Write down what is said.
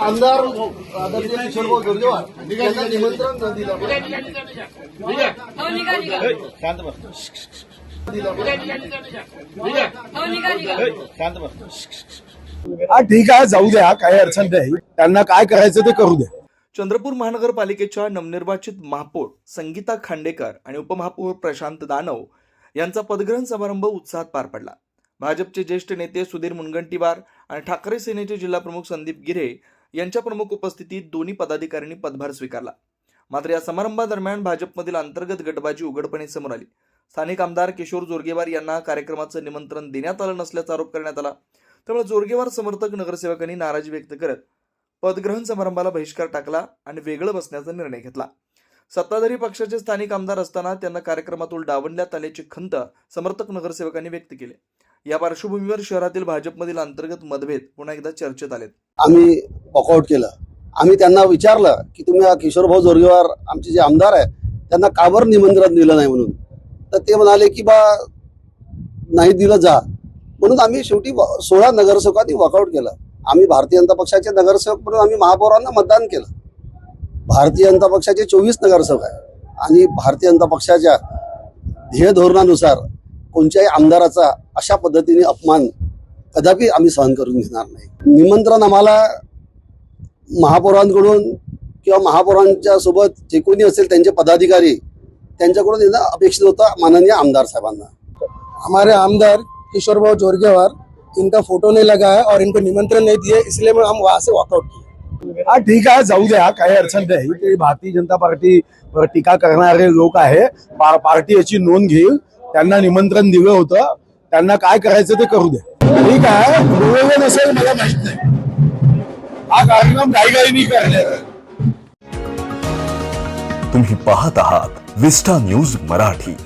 आमदार आदरणीय किशोरभाऊ जोरगेवार यांना निमंत्रण न दिलं ठीक आहे, जाऊ द्या, काही अडचण नाही. त्यांना काय करायचं ते करू द्या. चंद्रपूर महानगरपालिकेच्या नवनिर्वाचित महापौर संगीता खांडेकर आणि उपमहापौर प्रशांत दानव यांचा पदग्रहण समारंभ उत्साहात पार पडला. भाजपचे ज्येष्ठ नेते सुधीर मुनगंटीवार आणि ठाकरे सेनेचे जिल्हाप्रमुख संदीप गिरे यांच्या प्रमुख उपस्थितीत दोन्ही पदाधिकाऱ्यांनी पदभार स्वीकारला. मात्र या समारंभादरम्यान भाजपमधील अंतर्गत गटबाजी उघडपणे समोर आली. स्थानिक आमदार किशोर जोरगेवार यांना कार्यक्रमाचं निमंत्रण देण्यात आलं नसल्याचा आरोप करण्यात आला. त्यामुळे जोरगेवार समर्थक नगरसेवकांनी नाराजी व्यक्त करत पदग्रहण समारंभाला बहिष्कार टाकला आणि वेगळं बसण्याचा निर्णय घेतला. सत्ताधारी पक्षाचे स्थानिक आमदार असताना त्यांना कार्यक्रमातून डावलण्यात आल्याची खंत समर्थक नगरसेवकांनी व्यक्त केली. या पार्श्वभूमीवर शहरातील भाजपमधील अंतर्गत मतभेद पुन्हा एकदा चर्चेत आलेत. आम्ही वॉकआउट केलं. आम्ही त्यांना विचारलं की तुम्ही किशोरभाऊ जोरगेवार आमचे जे आमदार आहे त्यांना का बरं निमंत्रण दिलं नाही म्हणून. तर ते म्हणाले की बा नाही दिलं जा, म्हणून आम्ही शेवटी 16 नगरसेवकांनी वॉकआउट केलं. आम्ही भारतीय जनता पक्षाचे नगरसेवक म्हणून आम्ही महापौरांना मतदान केलं. भारतीय जनता पक्षाचे 24 नगरसेवक आहे आणि भारतीय जनता पक्षाच्या ध्येय धोरणानुसार कोणत्याही आमदाराचा अशा पद्धतीने अपमान कदापि आम्ही सहन करून घेणार नाही. निमंत्रण आम्हाला महापौरांकडून किंवा महापौरांच्या सोबत जे कोणी असेल त्यांचे पदाधिकारी त्यांच्याकडून येणं अपेक्षित होतं माननीय आमदार साहेबांना. हमारे आमदार किशोरभाऊ जोरगेवार, इनका फोटो नहीं लगा है और इनको निमंत्रण नहीं दिए, इसलिए हम वहां से वॉकआउट किए. ठीक आहे, जाऊ द्या, काही अडचण नाही. ते भारतीय जनता पार्टीवर टीका करणारे लोक आहे. पार्टी याची नोंद घेईल. त्यांना निमंत्रण दिलं होतं, त्यांना काय करायचं ते करू द्या. ठीक आहे, बरोबर नसेल मला माहित नाही. हा कार्यक्रम घाईघाईने करण्यात. तुम्ही पाहत आहात विस्टा न्यूज मराठी.